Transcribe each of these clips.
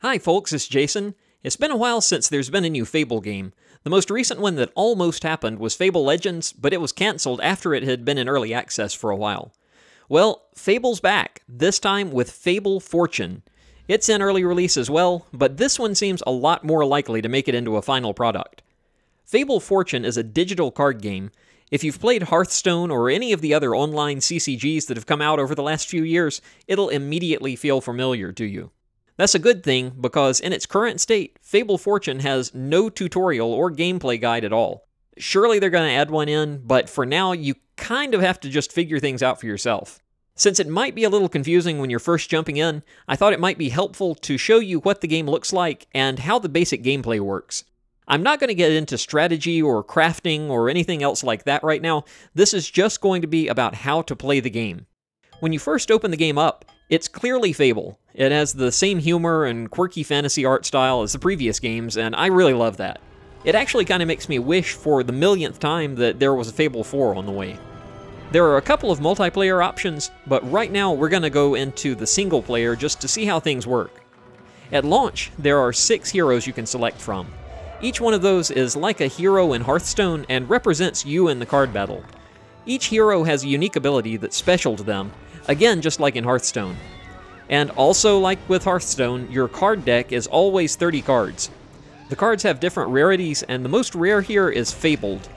Hi folks, it's Jason. It's been a while since there's been a new Fable game. The most recent one that almost happened was Fable Legends, but it was cancelled after it had been in early access for a while. Well, Fable's back, this time with Fable Fortune. It's in early release as well, but this one seems a lot more likely to make it into a final product. Fable Fortune is a digital card game. If you've played Hearthstone or any of the other online CCGs that have come out over the last few years, it'll immediately feel familiar to you. That's a good thing, because in its current state, Fable Fortune has no tutorial or gameplay guide at all. Surely they're going to add one in, but for now you kind of have to just figure things out for yourself. Since it might be a little confusing when you're first jumping in, I thought it might be helpful to show you what the game looks like and how the basic gameplay works. I'm not going to get into strategy or crafting or anything else like that right now. This is just going to be about how to play the game. When you first open the game up, it's clearly Fable. It has the same humor and quirky fantasy art style as the previous games, and I really love that. It actually kind of makes me wish for the millionth time that there was a Fable 4 on the way. There are a couple of multiplayer options, but right now we're going to go into the single player just to see how things work. At launch, there are 6 heroes you can select from. Each one of those is like a hero in Hearthstone and represents you in the card battle. Each hero has a unique ability that's special to them, again just like in Hearthstone. And also like with Hearthstone, your card deck is always 30 cards. The cards have different rarities, and the most rare here is Fabled.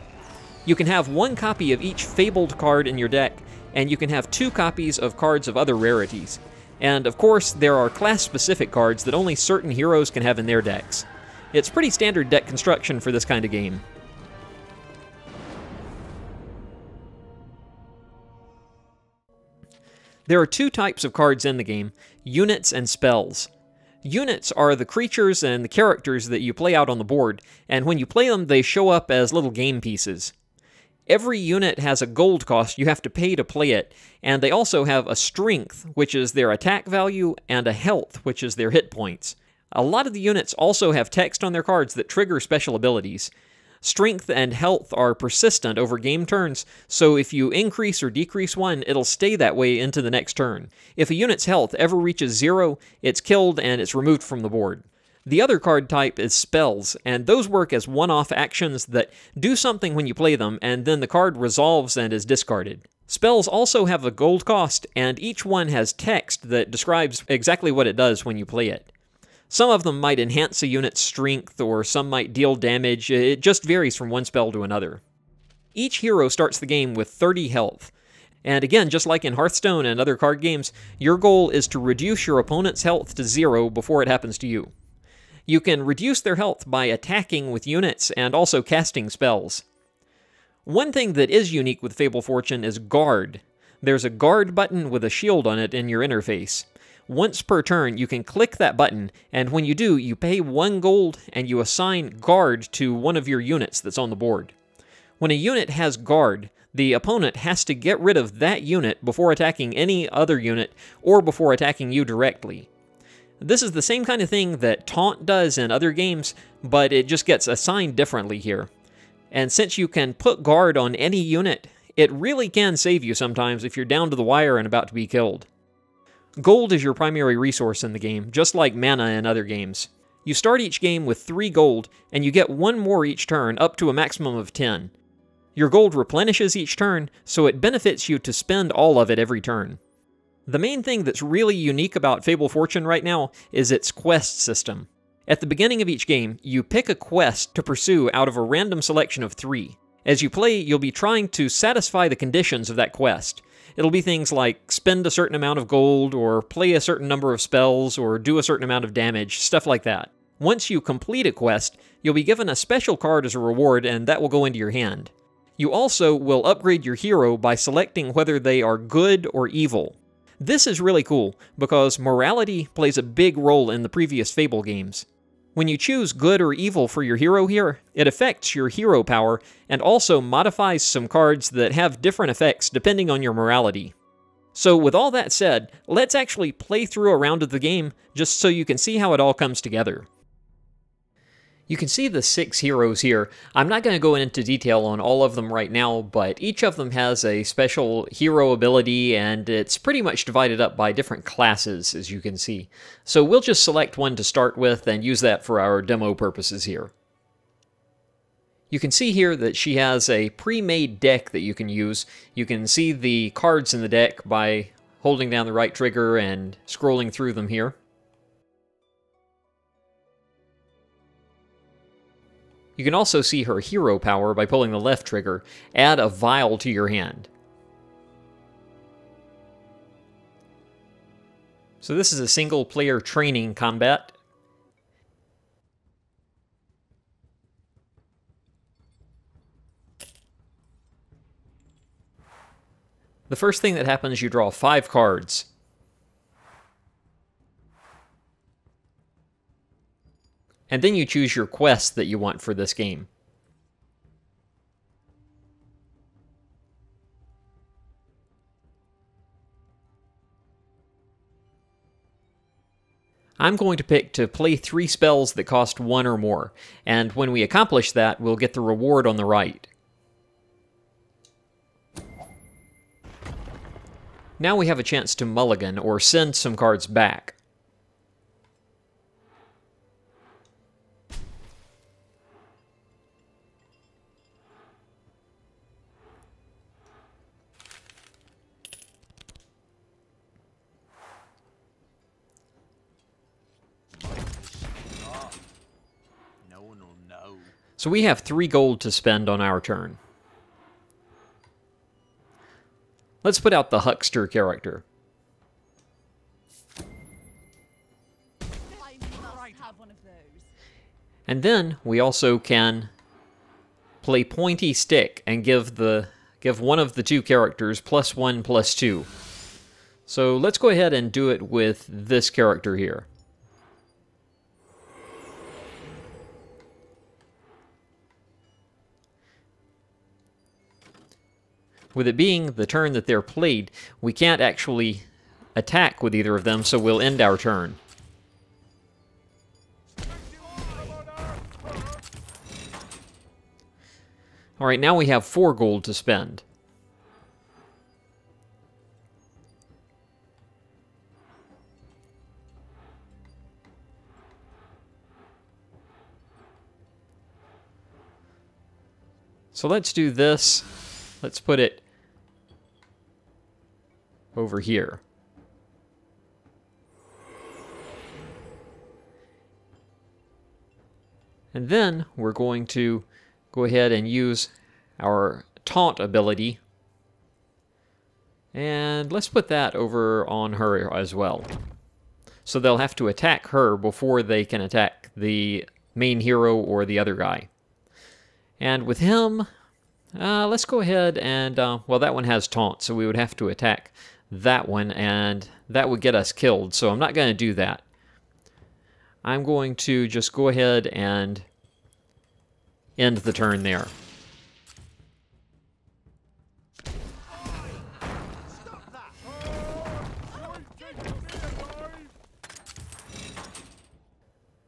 You can have 1 copy of each Fabled card in your deck, and you can have 2 copies of cards of other rarities. And of course, there are class-specific cards that only certain heroes can have in their decks. It's pretty standard deck construction for this kind of game. There are 2 types of cards in the game, units and spells. Units are the creatures and the characters that you play out on the board, and when you play them, they show up as little game pieces. Every unit has a gold cost you have to pay to play it, and they also have a strength, which is their attack value, and a health, which is their hit points. A lot of the units also have text on their cards that trigger special abilities. Strength and health are persistent over game turns, so if you increase or decrease one, it'll stay that way into the next turn. If a unit's health ever reaches 0, it's killed and it's removed from the board. The other card type is spells, and those work as one-off actions that do something when you play them, and then the card resolves and is discarded. Spells also have a gold cost, and each one has text that describes exactly what it does when you play it. Some of them might enhance a unit's strength, or some might deal damage. It just varies from one spell to another. Each hero starts the game with 30 health. And again, just like in Hearthstone and other card games, your goal is to reduce your opponent's health to 0 before it happens to you. You can reduce their health by attacking with units and also casting spells. One thing that is unique with Fable Fortune is Guard. There's a Guard button with a shield on it in your interface. Once per turn, you can click that button, and when you do, you pay 1 gold and you assign Guard to one of your units that's on the board. When a unit has Guard, the opponent has to get rid of that unit before attacking any other unit or before attacking you directly. This is the same kind of thing that Taunt does in other games, but it just gets assigned differently here. And since you can put Guard on any unit, it really can save you sometimes if you're down to the wire and about to be killed. Gold is your primary resource in the game, just like mana in other games. You start each game with 3 gold, and you get 1 more each turn, up to a maximum of 10. Your gold replenishes each turn, so it benefits you to spend all of it every turn. The main thing that's really unique about Fable Fortune right now is its quest system. At the beginning of each game, you pick a quest to pursue out of a random selection of 3. As you play, you'll be trying to satisfy the conditions of that quest. It'll be things like spend a certain amount of gold, or play a certain number of spells, or do a certain amount of damage, stuff like that. Once you complete a quest, you'll be given a special card as a reward, and that will go into your hand. You also will upgrade your hero by selecting whether they are good or evil. This is really cool, because morality plays a big role in the previous Fable games. When you choose good or evil for your hero here, it affects your hero power and also modifies some cards that have different effects depending on your morality. So with all that said, let's actually play through a round of the game just so you can see how it all comes together. You can see the 6 heroes here. I'm not going to go into detail on all of them right now, but each of them has a special hero ability, and it's pretty much divided up by different classes, as you can see. So we'll just select one to start with and use that for our demo purposes here. You can see here that she has a pre-made deck that you can use. You can see the cards in the deck by holding down the right trigger and scrolling through them here. You can also see her hero power by pulling the left trigger. Add a vial to your hand. So this is a single-player training combat. The first thing that happens, you draw 5 cards. And then you choose your quest that you want for this game. I'm going to pick to play 3 spells that cost 1 or more, and when we accomplish that, we'll get the reward on the right. Now we have a chance to mulligan, or send some cards back. So we have 3 gold to spend on our turn. Let's put out the huckster character. And then we also can play pointy stick and give one of the 2 characters +1/+2. So let's go ahead and do it with this character here. With it being the turn that they're played, we can't actually attack with either of them, so we'll end our turn. Alright, now we have 4 gold to spend. So let's do this. Let's put it over here. And then we're going to go ahead and use our taunt ability. And let's put that over on her as well. So they'll have to attack her before they can attack the main hero or the other guy. And with him, let's go ahead and, well, that one has taunt, so we would have to attack that one, and that would get us killed, so I'm not going to do that. I'm going to just go ahead and end the turn there.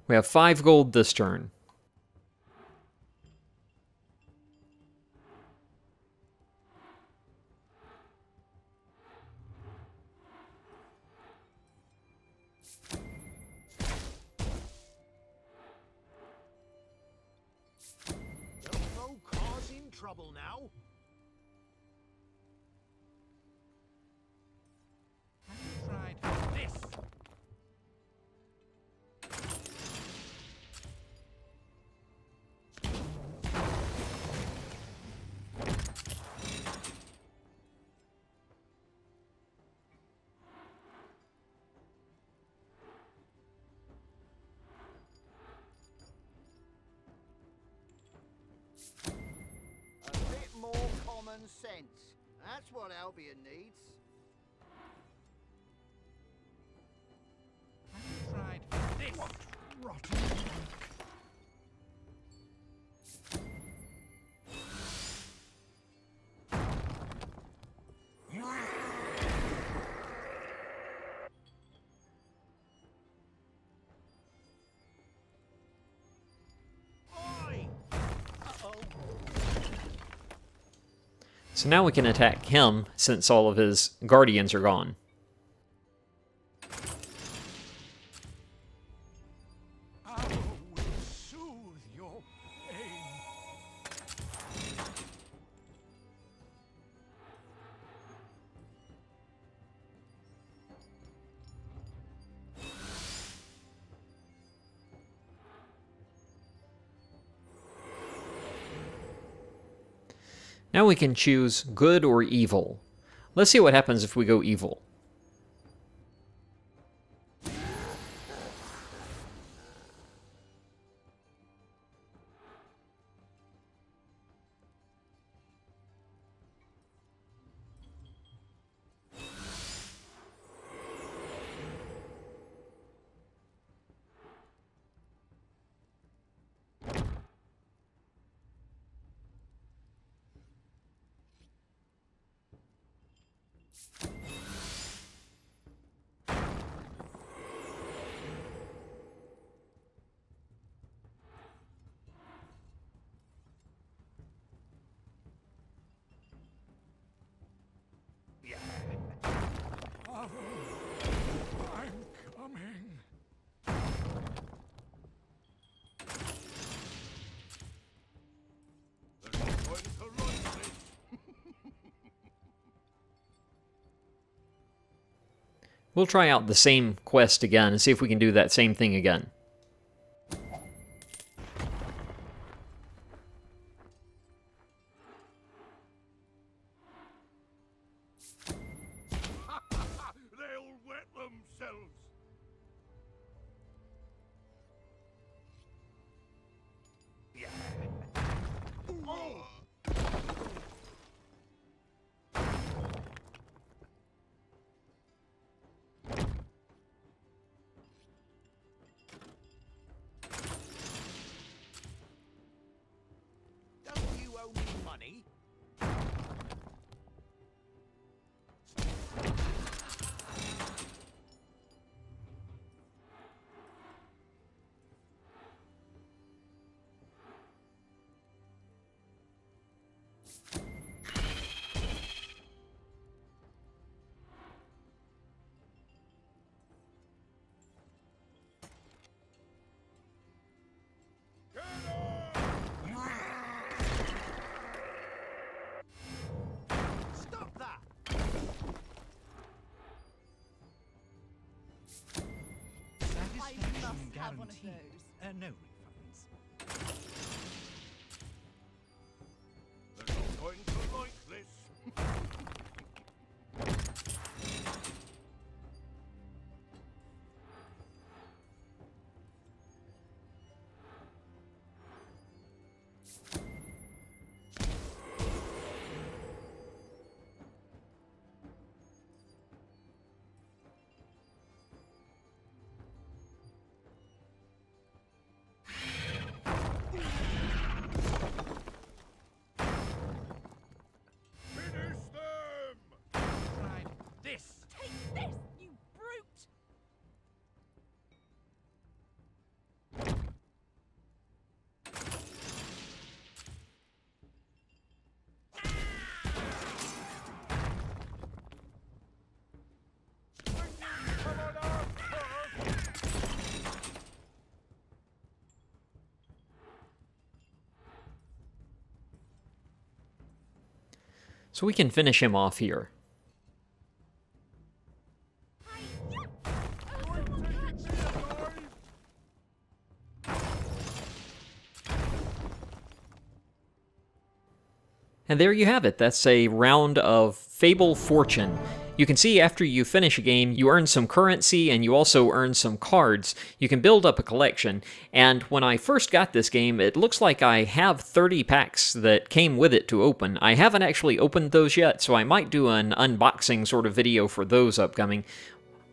We have 5 gold this turn. Trouble now. Have you tried this? Sense. That's what Albion needs. Have you tried this? What rotten So now we can attack him, since all of his guardians are gone. I will soothe your pain. Now we can choose good or evil. Let's see what happens if we go evil. I'm coming. There's no point to run this. We'll try out the same quest again and see if we can do that same thing again. They'll wet themselves. Oh. Don't you owe me money? Stop that! Satisfaction guaranteed. No refunds. There's no point to like this. Finish them! Tried this. Take this, you brute! Come on up! So we can finish him off here. And there you have it. That's a round of Fable Fortune. You can see after you finish a game, you earn some currency and you also earn some cards. You can build up a collection. And when I first got this game, it looks like I have 30 packs that came with it to open. I haven't actually opened those yet, so I might do an unboxing sort of video for those upcoming.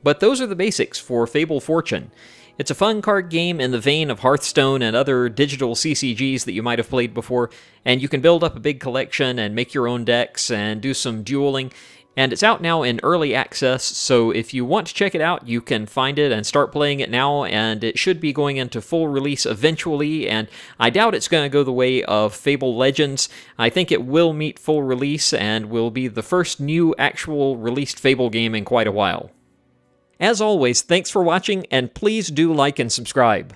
But those are the basics for Fable Fortune. It's a fun card game in the vein of Hearthstone and other digital CCGs that you might have played before, and you can build up a big collection and make your own decks and do some dueling. And it's out now in early access, so if you want to check it out, you can find it and start playing it now, and it should be going into full release eventually, and I doubt it's going to go the way of Fable Legends. I think it will meet full release and will be the first new actual released Fable game in quite a while. As always, thanks for watching, and please do like and subscribe.